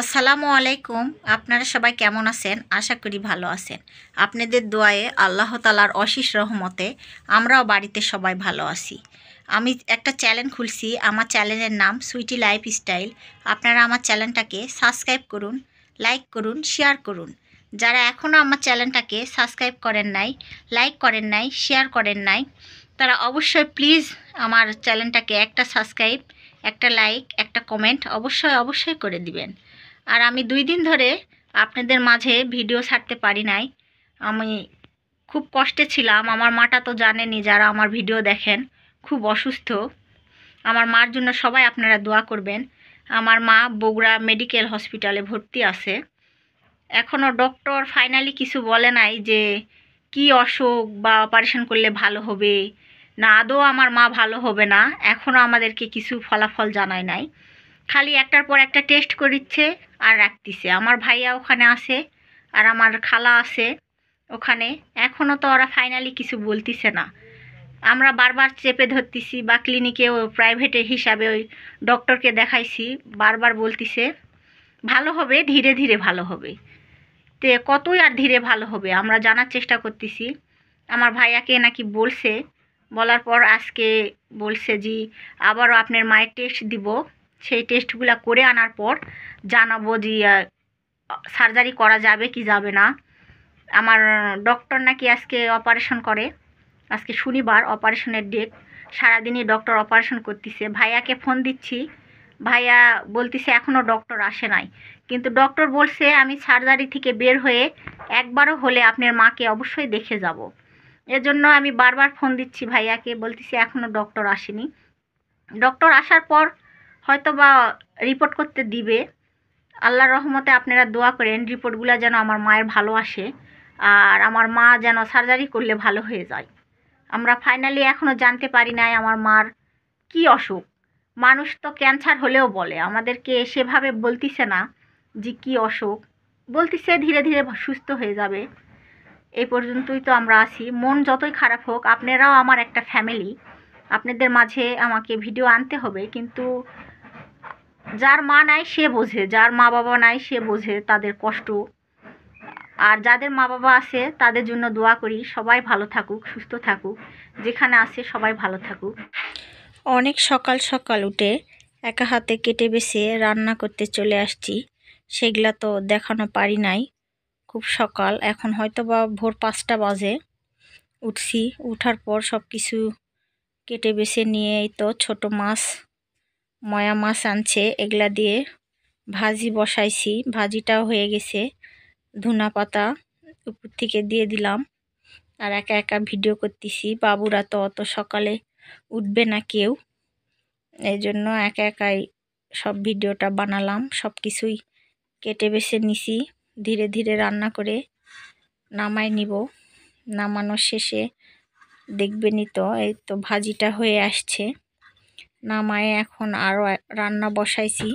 আসসালামু আলাইকুম। আপনারা সবাই কেমন আছেন? আশা করি ভালো আছেন। আপনাদের দোয়ায়ে আল্লাহ তাআলার অশেষ রহমতে আমরাও বাড়িতে সবাই ভালো আছি। আমি একটা চ্যানেল খুলছি, আমার চ্যানেলের নাম সুইটি লাইফস্টাইল। আপনারা আমার চ্যানেলটাকে সাবস্ক্রাইব করুন, লাইক করুন, শেয়ার করুন। যারা এখনও আমার চ্যানেলটাকে সাবস্ক্রাইব করেন নাই, লাইক করেন নাই, শেয়ার করেন নাই, তারা অবশ্যই প্লিজ আমার চ্যানেলটাকে একটা সাবস্ক্রাইব, একটা লাইক, একটা কমেন্ট অবশ্যই করে দিবেন। আর আমি 2 দিন ধরে আপনাদের মাঝে ভিডিও ছাড়তে পারি নাই। আমি খুব কষ্টে ছিলাম। আমার মাটা তো জানেনই, যারা আমার ভিডিও দেখেন, খুব অসুস্থ। আমার মার জন্য সবাই আপনারা দোয়া করবেন। আমার মা বগুড়া মেডিকেল হসপিটালে ভর্তি আছে। এখনও ডক্টর ফাইনালি কিছু বলে নাই যে কি অসুখ বা অপারেশন করলে ভালো হবে না আদৌ আমার মা ভালো হবে না। এখনও আমাদেরকে কিছু ফলাফল জানায় নাই। খালি একটার পর একটা টেস্ট করিচ্ছে আর রাখতিছে। আমার ভাইয়া ওখানে আছে আর আমার খালা আছে ওখানে। এখনও তো ওরা ফাইনালি কিছু বলতিছে না। আমরা বারবার চেপে ধরতেছি বা ক্লিনিকে ও প্রাইভেটে হিসাবে ওই ডক্টরকে দেখাইছি, বারবার বলতিছে ভালো হবে, ধীরে ধীরে ভালো হবে। তে কতই আর ধীরে ভালো হবে আমরা জানার চেষ্টা করতেছি। আমার ভাইয়াকে নাকি বলছে, বলার পর আজকে বলছে যে আবারও আপনার মায়ের টেস্ট দিব, সেই টেস্টগুলো করে আনার পর জানাবো যে সার্জারি করা যাবে কি যাবে না। আমার ডক্টর নাকি আজকে অপারেশন করে, আজকে শনিবার অপারেশনের ডেট। সারাদিনই ডক্টর অপারেশন করতেছে। ভাইয়াকে ফোন দিচ্ছি, ভাইয়া বলতেছে এখনও ডক্টর আসে নাই, কিন্তু ডক্টর বলছে আমি সার্জারি থেকে বের হয়ে একবারও হলে আপনার মাকে অবশ্যই দেখে যাব। এজন্য আমি বারবার ফোন দিচ্ছি ভাইয়াকে, বলতেছি এখনও ডক্টর আসেনি। ডক্টর আসার পর হয়তো বা রিপোর্ট করতে দিবে। আল্লাহর রহমতে আপনারা দোয়া করেন রিপোর্টগুলো যেন আমার মায়ের ভালো আসে আর আমার মা যেন সার্জারি করলে ভালো হয়ে যায়। আমরা ফাইনালি এখনও জানতে পারি নাই আমার মার কি অসুখ। মানুষ তো ক্যান্সার হলেও বলে, আমাদেরকে সেভাবে বলতিছে না যে কি অসুখ, বলতিছে ধীরে ধীরে সুস্থ হয়ে যাবে। এই পর্যন্তই তো আমরা আছি। মন যতই খারাপ হোক, আপনারাও আমার একটা ফ্যামিলি, আপনাদের মাঝে আমাকে ভিডিও আনতে হবে। কিন্তু যার মা নাই সে বোঝে, যার মা বাবা নাই সে বোঝে তাদের কষ্ট। আর যাদের মা বাবা আছে তাদের জন্য দোয়া করি সবাই ভালো থাকুক, সুস্থ থাকুক, যেখানে আছে সবাই ভালো থাকুক। অনেক সকাল সকাল উঠে একা হাতে কেটে বেছে রান্না করতে চলে আসছি, সেগুলা তো দেখানো পারি নাই। খুব সকাল, এখন হয়তো বা ভোর 5টা বাজে। উঠছি, উঠার পর সব কিছু কেটে বেছে নিয়ে এই তো ছোট মাছ, ময়া মাছ আনছে, এগুলা দিয়ে ভাজি বসাইছি। ভাজিটাও হয়ে গেছে। ধনা পাতা উপর থেকে দিয়ে দিলাম আর একা একা ভিডিও করতেছি। বাবুরা তো অত সকালে উঠবে না কেউ, এই জন্য একা একাই সব ভিডিওটা বানালাম। সব কিছুই কেটে বেছে নিছি, ধীরে ধীরে রান্না করে নামাই নিব। নামানোর শেষে দেখবেনই তো, এই তো ভাজিটা হয়ে আসছে। নামায় এখন আরও রান্না বসাইছি।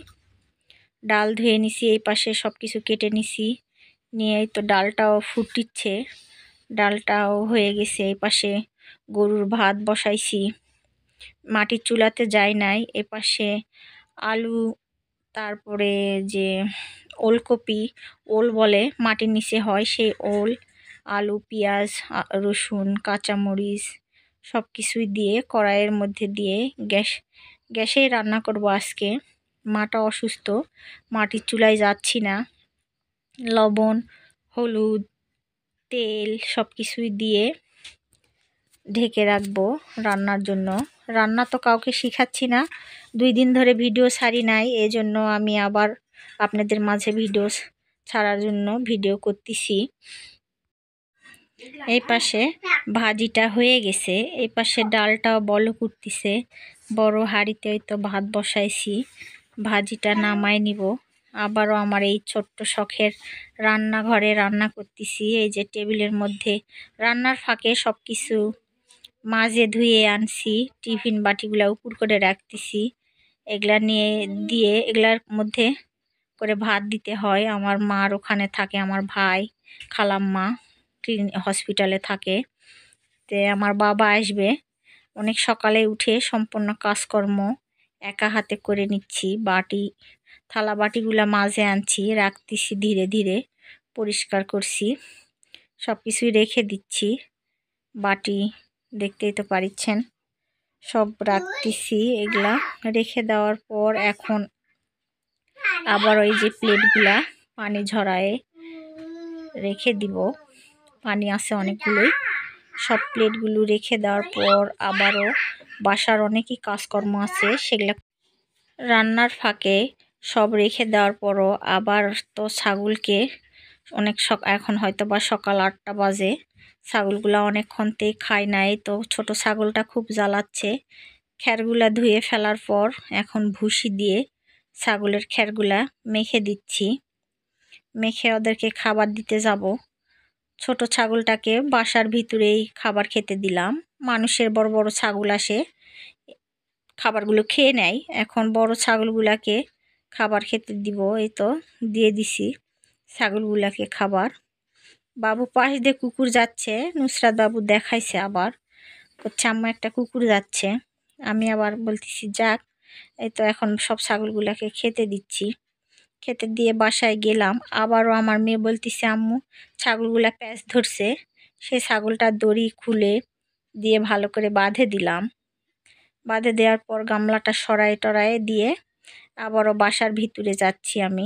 ডাল ধুয়ে নিছি, এই পাশে সব কিছু কেটে নিছি, নিয়ে এই তো ডালটাও ফুটিচ্ছে, ডালটাও হয়ে গেছে। এই পাশে গরুর ভাত বসাইছি, মাটির চুলাতে যাই নাই। এ পাশে আলু, তারপরে যে ওলকপি, ওল বলে মাটির নিচে হয় সেই ওল, আলু, পেঁয়াজ, রসুন, কাঁচামরিচ সব কিছুই দিয়ে কড়াইয়ের মধ্যে দিয়ে গ্যাসেই রান্না করব আজকে। মাটা অসুস্থ, মাটির চুলায় যাচ্ছি না। লবণ, হলুদ, তেল সব কিছুই দিয়ে ঢেকে রাখবো রান্নার জন্য। রান্না তো কাউকে শিখাচ্ছি না, 2 দিন ধরে ভিডিও ছাড়ি নাই, এই জন্য আমি আবার আপনাদের মাঝে ভিডিও ছাড়ার জন্য ভিডিও করতেছি। এই পাশে ভাজিটা হয়ে গেছে, এই পাশে ডালটাও বলক উঠতেছে। বড় হাঁড়িতে ওই তো ভাত বসাইছি, ভাজিটা নামাই নিব। আবারও আমার এই ছোট্ট শখের রান্নাঘরে রান্না করতেছি। এই যে টেবিলের মধ্যে রান্নার ফাঁকে সব কিছু মাঝে ধুয়ে আনছি, টিফিন বাটিগুলো উপর করে রাখতেছি। এগুলা নিয়ে দিয়ে এগুলার মধ্যে করে ভাত দিতে হয়। আমার মার ওখানে থাকে, আমার ভাই, খালাম্মা হসপিটালে থাকে। তে আমার বাবা আসবে। অনেক সকালে উঠে সম্পূর্ণ কাজকর্ম একা হাতে করে নিচ্ছি। বাটি থালা বাটিগুলা মাঝে আনছি, রাখতেছি, ধীরে ধীরে পরিষ্কার করছি, সব কিছুই রেখে দিচ্ছি। বাটি দেখতেই তো পারিচ্ছেন, সব রাখতেছি। এগুলা রেখে দেওয়ার পর এখন আবার ওই যে প্লেটগুলা পানি ঝরায়ে রেখে দিব। পানি আছে অনেকগুলোই। সব প্লেটগুলো রেখে দেওয়ার পর আবারও বাসার অনেকই কাজকর্ম আছে, সেগুলা রান্নার ফাঁকে সব রেখে দেওয়ার পরও আবার তো ছাগলকে এখন হয়তো বা সকাল 8টা বাজে, ছাগলগুলা অনেকক্ষণতেই খায় নাই, তো ছোট ছাগলটা খুব জ্বালাচ্ছে। খ্যারগুলা ধুয়ে ফেলার পর এখন ভুসি দিয়ে ছাগলের খ্যারগুলা মেখে দিচ্ছি। মেখে ওদেরকে খাবার দিতে যাব। ছোট ছাগলটাকে বাসার ভিতরেই খাবার খেতে দিলাম। মানুষের বড় বড় ছাগল আসে, খাবারগুলো খেয়ে নেয়। এখন বড় ছাগলগুলাকে খাবার খেতে দিব। এই তো দিয়ে দিছি ছাগলগুলাকে খাবার। বাবু পাশ দিয়ে কুকুর যাচ্ছে, নুসরাত বাবু দেখাইছে, আবার হচ্ছে আম্মা একটা কুকুর যাচ্ছে। আমি আবার বলতেছি যাক। এই তো এখন সব ছাগলগুলাকে খেতে দিচ্ছি। খেতে দিয়ে বাসায় গেলাম। আবারও আমার মেয়ে বলতেছে আম্মু ছাগলগুলা প্যাঁচ ধরছে। সে ছাগলটার দড়ি খুলে দিয়ে ভালো করে বাঁধে দিলাম। বাঁধে দেওয়ার পর গামলাটা সরাই টরাই দিয়ে আবারও বাসার ভিতরে যাচ্ছি আমি।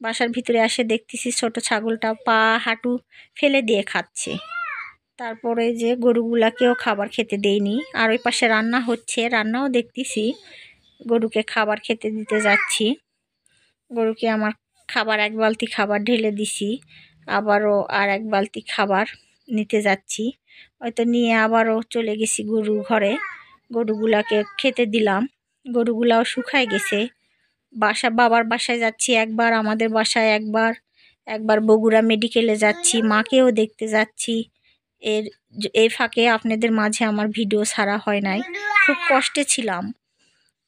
বাসার ভিতরে আসে দেখতেছি ছোট ছাগলটা পা হাঁটু ফেলে দিয়ে খাচ্ছে। তারপরে যে গরুগুলাকেও খাবার খেতে দেইনি। আর ওই পাশে রান্না হচ্ছে, রান্নাও দেখতেছি। গরুকে খাবার খেতে দিতে যাচ্ছি। গরুকে আমার খাবার 1 বালতি খাবার ঢেলে দিছি। আবারও আর 1 বালতি খাবার নিতে যাচ্ছি। হয়তো নিয়ে আবারও চলে গেছি গরু ঘরে। গরুগুলাকে খেতে দিলাম। গরুগুলাও শুকায় গেছে। বাবার বাসায় যাচ্ছি একবার, আমাদের বাসায় একবার বগুড়া মেডিকেলে যাচ্ছি, মাকেও দেখতে যাচ্ছি। এই ফাঁকে আপনাদের মাঝে আমার ভিডিও ছাড়া হয় নাই, খুব কষ্টে ছিলাম।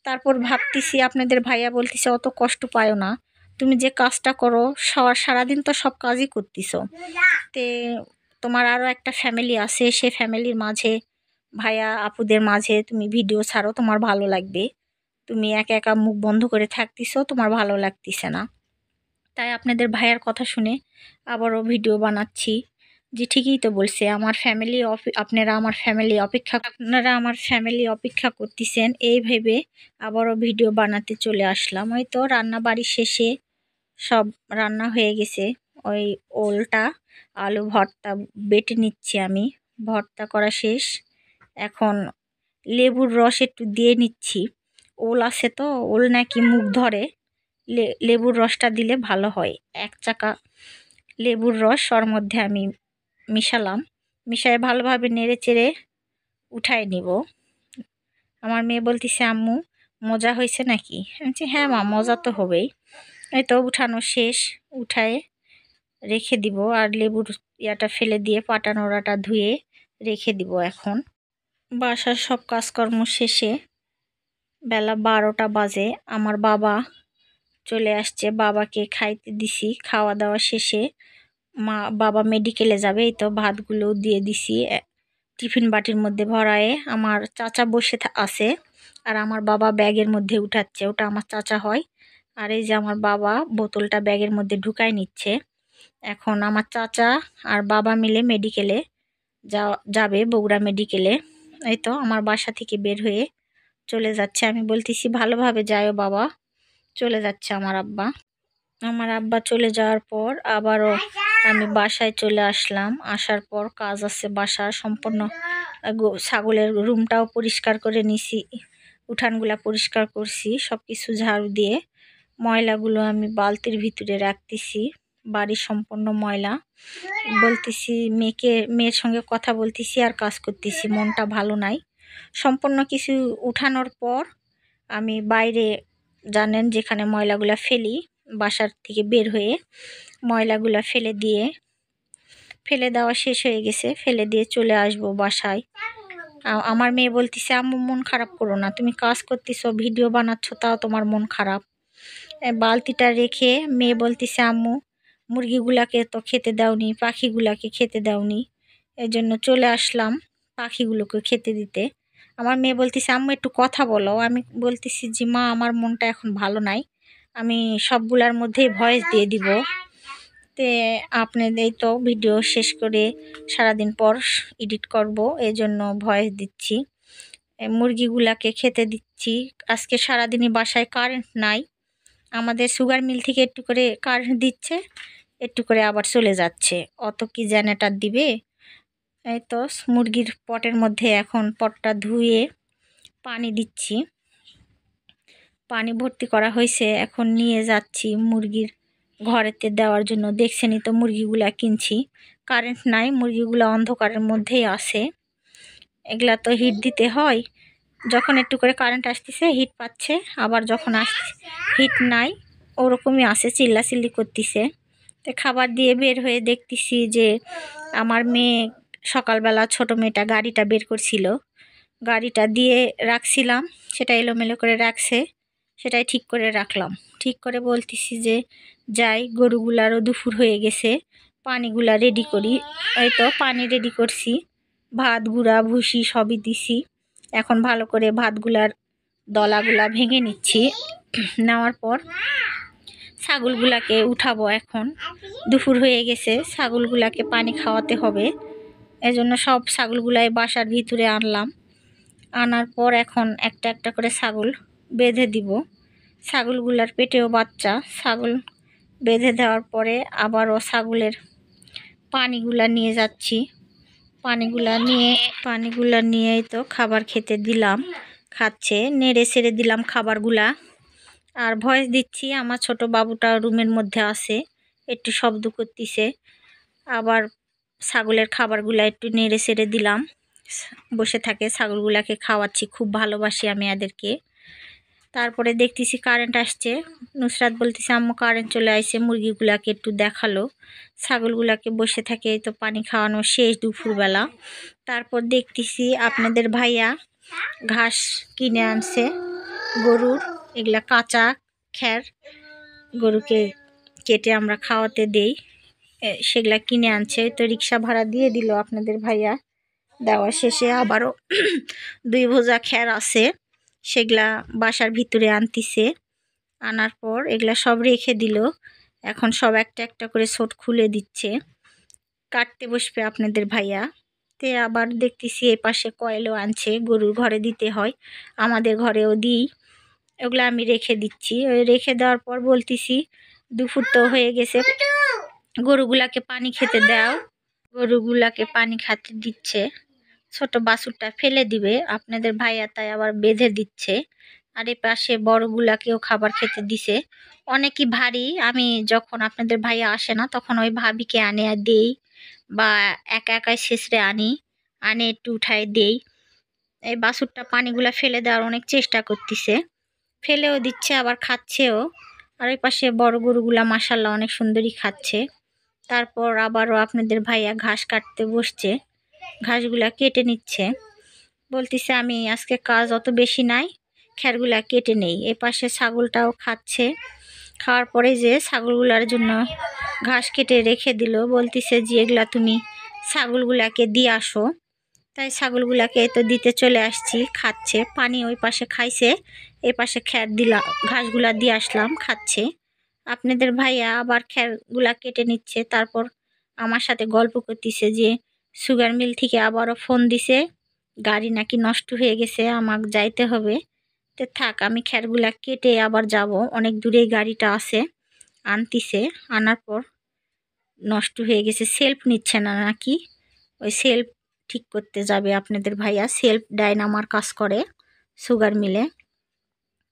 তারপর ভাবতেছি আপনাদের ভাইয়া বলতেছে অত কষ্ট পায়ো না, তুমি যে কাজটা করো সারাদিন তো সব কাজই করতেছো, তে তোমার আরও একটা ফ্যামিলি আছে, সে ফ্যামিলির মাঝে ভাইয়া আপুদের মাঝে তুমি ভিডিও ছাড়ো, তোমার ভালো লাগবে। তুমি একা একা মুখ বন্ধ করে থাকতেছো, তোমার ভালো লাগতেছে না। তাই আপনাদের ভাইয়ার কথা শুনে আবারও ভিডিও বানাচ্ছি। যে ঠিকই তো বলছে, আমার ফ্যামিলি আপনারা আমার ফ্যামিলি অপেক্ষা করতেছেন, এই ভেবে আবারও ভিডিও বানাতে চলে আসলাম। ওই তো রান্না বাড়ি শেষে সব রান্না হয়ে গেছে। ওই ওলটা আলু ভর্তা বেটে নিচ্ছি আমি। ভর্তা করা শেষ। এখন লেবুর রস একটু দিয়ে নিচ্ছি। ওল আছে তো, ওল নাকি মুখ ধরে, লেবুর রসটা দিলে ভালো হয়। 1 চাকা লেবুর রস ওর মধ্যে আমি মিশালাম। মিশায় ভালোভাবে নেড়ে চেড়ে উঠায় নিব। আমার মেয়ে বলতেছে আম্মু মজা হয়েছে নাকি? আমি বলছি হ্যাঁ মা, মজা তো হবেই। এই তো উঠানো শেষ, উঠায় রেখে দিব। আর লেবুর ইয়াটা ফেলে দিয়ে পাটা নোড়াটা ধুয়ে রেখে দিব। এখন বাসার সব কাজকর্ম শেষে বেলা 12টা বাজে। আমার বাবা চলে আসছে, বাবাকে খাইতে দিছি। খাওয়া দাওয়া শেষে বাবা মেডিকেলে যাবে। এই তো ভাতগুলো দিয়ে দিছি টিফিন বাটির মধ্যে ভরায়ে। আমার চাচা বসে আছে, আর আমার বাবা ব্যাগের মধ্যে উঠাচ্ছে, ওটা আমার চাচা হয়। আর এই যে আমার বাবা বোতলটা ব্যাগের মধ্যে ঢুকাই নিচ্ছে। এখন আমার চাচা আর বাবা মিলে মেডিকেলে যাবে, বগুড়া মেডিকেলে। এই তো আমার বাসা থেকে বের হয়ে চলে যাচ্ছে। আমি বলতেছি ভালোভাবে যাও বাবা। চলে যাচ্ছে আমার আব্বা। আমার আব্বা চলে যাওয়ার পর আবারও আমি বাসায় চলে আসলাম। আসার পর কাজ আছে বাসার সম্পূর্ণ। ছাগলের রুমটাও পরিষ্কার করে নিছি, উঠানগুলা পরিষ্কার করছি, সব কিছু ঝাড়ু দিয়ে। ময়লাগুলো আমি বালতির ভিতরে রাখতেছি, বাড়ি সম্পূর্ণ ময়লা। বলতেছি মেয়ের সঙ্গে কথা বলতেছি আর কাজ করতেছি, মনটা ভালো নাই। সম্পূর্ণ কিছু উঠানোর পর আমি বাইরে, জানেন যেখানে ময়লাগুলা ফেলি, বাসার থেকে বের হয়ে ময়লাগুলা ফেলে দেওয়া শেষ হয়ে গেছে, ফেলে দিয়ে চলে আসবো বাসায়। আমার মেয়ে বলতেছে আম্মু মন খারাপ করো না, তুমি কাজ করতেছো ভিডিও বানাচ্ছ তাও তোমার মন খারাপ। বালতিটা রেখে মেয়ে বলতেছে আম্মু মুরগিগুলাকে তো খেতে দাওনি, পাখিগুলাকে খেতে দাওনি, এই জন্য চলে আসলাম পাখিগুলোকে খেতে দিতে। আমার মেয়ে বলতেছে আম্মু একটু কথা বলো। আমি বলতেছি যে মা আমার মনটা এখন ভালো নাই, আমি সবগুলার মধ্যেই ভয়েস দিয়ে দিব। তে আপনাদের তো ভিডিও শেষ করে সারাদিন পর এডিট করব, এজন্য ভয়েস দিচ্ছি। মুরগিগুলাকে খেতে দিচ্ছি। আজকে সারাদিনই বাসায় কারেন্ট নাই। আমাদের সুগার মিল থেকে একটু করে কারেন্ট দিচ্ছে, একটু করে আবার চলে যাচ্ছে। অত কি জেনারেটর দিবে? এই তো মুরগির পটের মধ্যে এখন পটটা ধুয়ে পানি দিচ্ছি। পানি ভর্তি করা হয়েছে, এখন নিয়ে যাচ্ছি মুরগির ঘরেতে দেওয়ার জন্য। দেখছেনই তো মুরগিগুলা কিনছি, কারেন্ট নাই, মুরগিগুলা অন্ধকারের মধ্যেই আছে। এগুলা তো হিট দিতে হয়, যখন একটু করে কারেন্ট আসতেছে হিট পাচ্ছে, আবার যখন হিট নাই ওরকমই আছে, চিল্লাচিল্লি করতেছে। তো খাবার দিয়ে বের হয়ে দেখতেছি যে আমার মেয়ে সকালবেলা ছোট মেয়েটা গাড়িটা বের করছিল, গাড়িটা দিয়ে রাখছিলাম, সেটা এলোমেলো করে রাখছে, সেটাই ঠিক করে রাখলাম। ঠিক করে বলতেছি যে যাই, গরুগুলারও দুপুর হয়ে গেছে, পানিগুলা রেডি করি। এই তো পানি রেডি করছি, ভাত গুঁড়া ভুসি সবই দিছি। এখন ভালো করে ভাতগুলার দলাগুলা ভেঙে নিচ্ছি। নেওয়ার পর ছাগলগুলাকে উঠাবো। এখন দুপুর হয়ে গেছে, ছাগলগুলাকে পানি খাওয়াতে হবে, এজন্য সব ছাগলগুলাই বাসার ভিতরে আনলাম। আনার পর এখন একটা একটা করে ছাগল বেঁধে দিব। ছাগলগুলার পেটেও বাচ্চা, ছাগল বেঁধে দেওয়ার পরে আবারও ছাগলের পানিগুলা নিয়ে যাচ্ছি। পানিগুলা নিয়েই তো খাবার খেতে দিলাম, খাচ্ছে, নেড়ে ছেড়ে দিলাম খাবারগুলা। আর ভয়েস দিচ্ছি, আমার ছোট বাবুটা রুমের মধ্যে আছে, একটু শব্দ করতেছে। আবার ছাগলের খাবারগুলা একটু নেড়ে ছেড়ে দিলাম, বসে থাকে, ছাগলগুলাকে খাওয়াচ্ছি, খুব ভালোবাসি আমি এদেরকে। তারপরে দেখতেছি কারেন্ট আসছে, নুসরাত বলতেছে আম্মু কারেন্ট চলে আসছে, মুরগিগুলাকে একটু দেখালো, ছাগলগুলাকে বসে থাকে। তো পানি খাওয়ানো শেষ দুপুরবেলা। তারপর দেখতেছি আপনাদের ভাইয়া ঘাস কিনে আনছে গরুর, এগুলা কাঁচা খ্যার, গরুকে কেটে আমরা খাওয়াতে দেই, সেগুলা কিনে আনছে। তো রিক্সা ভাড়া দিয়ে দিল আপনাদের ভাইয়া। দেওয়া শেষে আবারও 2 ভোজা খ্যার আছে, সেগুলা বাসার ভিতরে আনতিছে। আনার পর এগুলা সব রেখে দিল। এখন সব একটা একটা করে ছোট খুলে দিচ্ছে, কাটতে বসবে আপনাদের ভাইয়া। তে আবার দেখতেছি এই পাশে কয়েলও আনছে, গরুর ঘরে দিতে হয়, আমাদের ঘরেও দিই। ওগুলো আমি রেখে দিচ্ছি। ওই রেখে দেওয়ার পর বলতেছি দুপুর তো হয়ে গেছে, গরুগুলাকে পানি খেতে দাও। গরুগুলাকে পানি খেতে দিচ্ছে, ছোট বাছুরটা ফেলে দিবে আপনাদের ভাইয়া, তাই আবার বেঁধে দিচ্ছে। আর এই পাশে বড়গুলাকেও খাবার খেতে দিছে। অনেকই ভারী, আমি যখন আপনাদের ভাইয়া আসে না তখন ওই ভাবিকে আনে আর দেই, বা একা একাই শেষরে আনে একটু উঠাই দেই। এই বাছুরটা পানিগুলা ফেলে দেওয়ার অনেক চেষ্টা করতেছে, ফেলেও দিচ্ছে আবার খাচ্ছেও। আর ওই পাশে বড় গরুগুলা মাশাল্লাহ অনেক সুন্দরই খাচ্ছে। তারপর আবারও আপনাদের ভাইয়া ঘাস কাটতে বসছে, ঘাসগুলা কেটে নিচ্ছে। বলতেছে আমি আজকে কাজ অত বেশি নাই, খ্যারগুলা কেটে নেই। এ পাশে ছাগলটাও খাচ্ছে, খাওয়ার পরে যে ছাগলগুলার জন্য ঘাস কেটে রেখে দিল, বলতেছে যে এগুলা তুমি ছাগলগুলাকে দিয়ে আসো। তাই ছাগলগুলাকে তো দিতে চলে আসছি, খাচ্ছে, পানি ওই পাশে খাইছে, এই পাশে খ্যার দিলা, ঘাসগুলা দিয়ে আসলাম, খাচ্ছে। আপনাদের ভাইয়া আবার খ্যারগুলা কেটে নিচ্ছে, তারপর আমার সাথে গল্প করতেছে যে সুগার মিল থেকে আবারও ফোন দিছে, গাড়ি নাকি নষ্ট হয়ে গেছে, আমাকে যাইতে হবে। তো থাক, আমি খ্যারগুলা কেটে আবার যাব, অনেক দূরেই গাড়িটা আছে, আনতিছে। আনার পর নষ্ট হয়ে গেছে, সেলফ নিচ্ছে না নাকি, ওই সেলফ ঠিক করতে যাবে আপনাদের ভাইয়া, সেলফ ডাইনামার কাজ করে সুগার মিলে।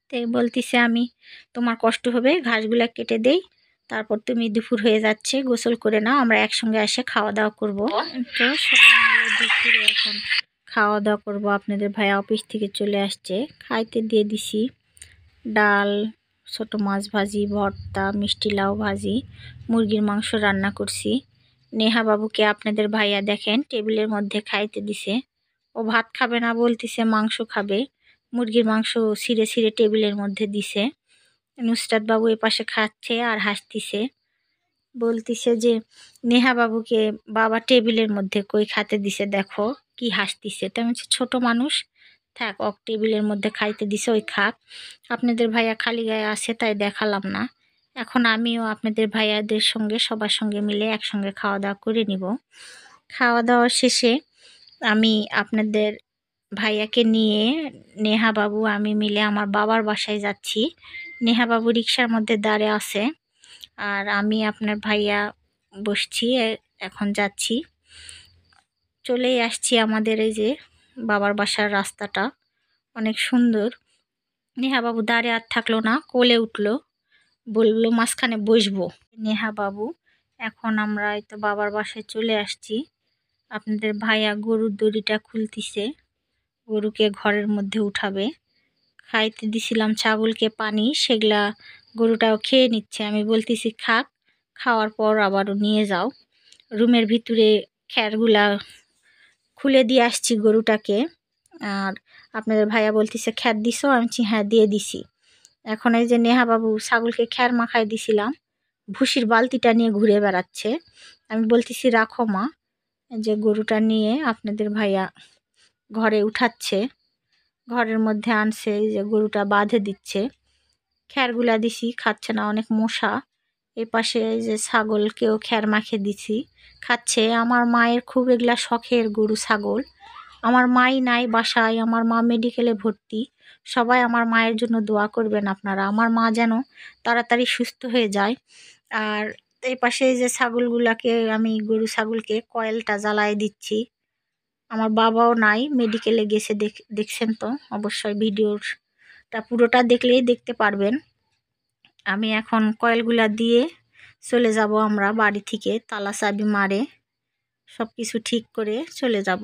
তাই বলতেছে আমি তোমার কষ্ট হবে, ঘাসগুলা কেটে দেই, তারপর তুমি দুপুর হয়ে যাচ্ছে গোসল করে নাও, আমরা একসঙ্গে এসে খাওয়া দাওয়া করবো। তো সবাই মিলে দুপুরে এখন খাওয়া দাওয়া করবো। আপনাদের ভাইয়া অফিস থেকে চলে আসছে, খাইতে দিয়ে দিছি ডাল, ছোট মাছ ভাজি, ভর্তা, মিষ্টি লাউ ভাজি, মুরগির মাংস রান্না করছি। নেহা বাবুকে আপনাদের ভাইয়া দেখেন টেবিলের মধ্যে খাইতে দিছে, ও ভাত খাবে না, বলতিছে মাংস খাবে, মুরগির মাংস ছিঁড়ে ছিঁড়ে টেবিলের মধ্যে দিছে। নুসরাত বাবু এ পাশে খাচ্ছে আর হাসতিছে, বলতিছে যে নেহা বাবুকে বাবা টেবিলের মধ্যে কই খাতে দিছে, দেখো কি হাসতিছে। তো আমি ছোট মানুষ, থাক, ওক টেবিলের মধ্যে খাইতে দিছে, ওই খাক। আপনাদের ভাইয়া খালি গায়ে আছে তাই দেখালাম না। এখন আমিও আপনাদের ভাইয়াদের সঙ্গে সবার সঙ্গে মিলে একসঙ্গে খাওয়া দাওয়া করে নিব। খাওয়া দাওয়া শেষে আমি আপনাদের ভাইয়াকে নিয়ে নেহা বাবু আমি মিলে আমার বাবার বাসায় যাচ্ছি। নেহা বাবু রিক্সার মধ্যে দাঁড়িয়ে আছে আর আমি আপনার ভাইয়া বসছি, এখন যাচ্ছি। চলেই আসছি আমাদের এই যে বাবার বাসার রাস্তাটা অনেক সুন্দর। নেহা বাবু দাঁড়িয়ে আর থাকলো না, কোলে উঠলো, বললো মাঝখানে বসবো। নেহা বাবু এখন আমরা এই তো বাবার বাসায় চলে আসছি। আপনাদের ভাইয়া গরুর দড়িটা খুলতিছে, গরুকে ঘরের মধ্যে উঠাবে। খাইতে দিছিলাম ছাগলকে পানি, সেগুলা গরুটাও খেয়ে নিচ্ছে। আমি বলতেছি খাক, খাওয়ার পর আবারও নিয়ে যাও। রুমের ভিতরে খ্যারগুলা খুলে দিয়ে আসছি গরুটাকে। আর আপনাদের ভাইয়া বলতেছে খ্যার দিছো? আমি বলছি হ্যাঁ দিয়ে দিছি। এখন এই যে নেহা বাবু ছাগলকে খ্যার মাখায় দিছিলাম, ভুসির বালতিটা নিয়ে ঘুরে বেড়াচ্ছে। আমি বলতেছি রাখো মা। যে গরুটা নিয়ে আপনাদের ভাইয়া ঘরে উঠাচ্ছে, ঘরের মধ্যে আনছে, এই যে গরুটা বাঁধে দিচ্ছে। খ্যারগুলা দিছি, খাচ্ছে না, অনেক মশা। এ পাশে এই যে ছাগলকেও খ্যার মাখিয়ে দিছি, খাচ্ছে। আমার মায়ের খুব এগুলা শখের গরু ছাগল। আমার মাই নাই বাসায়, আমার মা মেডিকেলে ভর্তি। সবাই আমার মায়ের জন্য দোয়া করবেন আপনারা, আমার মা যেন তাড়াতাড়ি সুস্থ হয়ে যায়। আর এই পাশে এই যে ছাগলগুলাকে আমি গরু ছাগলকে কয়েলটা জ্বালায় দিচ্ছি। আমার বাবাও নাই, মেডিকেলে গেছে, দেখছেন তো অবশ্যই, ভিডিওটা পুরোটা দেখলেই দেখতে পারবেন। আমি এখন কয়েলগুলা দিয়ে চলে যাব আমরা বাড়ি থেকে, তালা চাবি মারে সব কিছু ঠিক করে চলে যাব।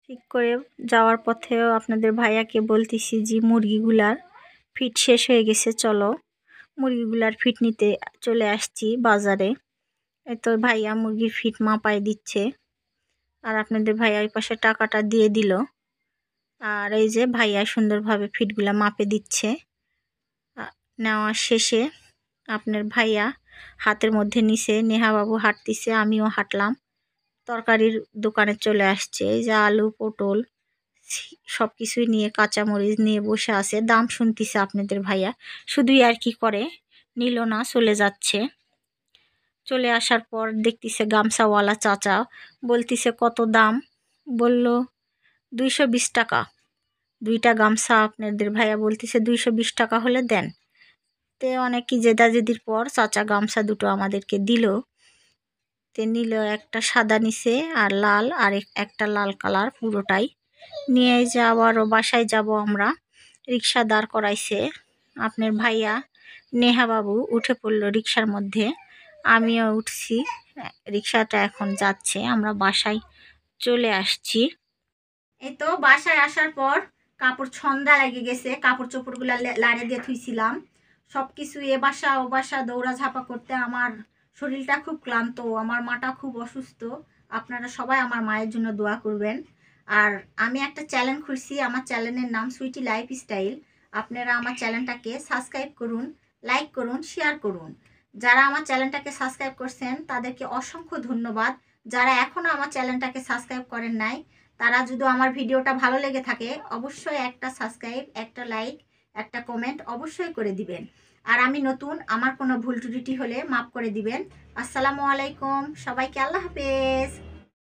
ঠিক করে যাওয়ার পথেও আপনাদের ভাইয়াকে বলতেছি যে মুরগিগুলার ফিট শেষ হয়ে গেছে, চলো মুরগিগুলার ফিট নিতে চলে আসছি বাজারে। এই তো ভাইয়া মুরগির ফিট মাপায় দিচ্ছে আর আপনাদের ভাইয়া ওই পাশে টাকাটা দিয়ে দিল। আর এই যে ভাইয়া সুন্দরভাবে ফিটগুলা মাপে দিচ্ছে। নেওয়া শেষে আপনার ভাইয়া হাতের মধ্যে নিছে, নেহা বাবু হাঁটতিছে, আমিও হাঁটলাম। তরকারির দোকানে চলে আসছে, এই যে আলু পটল সব কিছুই নিয়ে, কাঁচামরিচ নিয়ে বসে আছে, দাম শুনতিছে আপনাদের ভাইয়া। শুধুই আর কি করে, নিল না, চলে যাচ্ছে। চলে আসার পর দেখতিছে গামছাওয়ালা চাচা, বলতিছে কত দাম? বলল 220 টাকা। দুইটা গামছা আপনাদের ভাইয়া বলতিছে 220 টাকা হলে দেন। তে অনেক কি জেদাজেদির পর চাচা গামছা দুটো আমাদেরকে দিল। তে নিল, একটা সাদা নিছে আর লাল, আর একটা লাল কালার পুরোটাই নিয়ে যে আবারও বাসায় যাব আমরা। রিক্সা দাঁড় করাইছে আপনার ভাইয়া, নেহা বাবু উঠে পড়লো রিক্সার মধ্যে, আমিও উঠছি। রিক্সাটা এখন যাচ্ছে, আমরা বাসায় চলে আসছি। এই তো বাসায় আসার পর কাপড় ছন্দা লেগে গেছে, কাপড় চোপড়গুলো লাড়ে দিয়ে থুইছিলাম। সব কিছু এ বাসা ও বাসা দৌড়া ঝাঁপা করতে আমার শরীরটা খুব ক্লান্ত, আমার মাটা খুব অসুস্থ। আপনারা সবাই আমার মায়ের জন্য দোয়া করবেন। আর আমি একটা চ্যানেল খুলছি, আমার চ্যানেলের নাম সুইটি লাইফস্টাইল। আপনারা আমার চ্যানেলটাকে সাবস্ক্রাইব করুন, লাইক করুন, শেয়ার করুন। যারা আমার চ্যানেলটাকে সাবস্ক্রাইব করছেন তাদেরকে অসংখ্য ধন্যবাদ। যারা এখনও আমার চ্যানেলটাকে সাবস্ক্রাইব করেন নাই, তারা যদি আমার ভিডিওটা ভালো লেগে থাকে অবশ্যই একটা সাবস্ক্রাইব, একটা লাইক, একটা কমেন্ট অবশ্যই করে দিবেন। আর আমি নতুন, আমার কোনো ভুল ত্রুটি হলে মাফ করে দিবেন। আসসালামু আলাইকুম, সবাইকে আল্লাহ হাফেজ।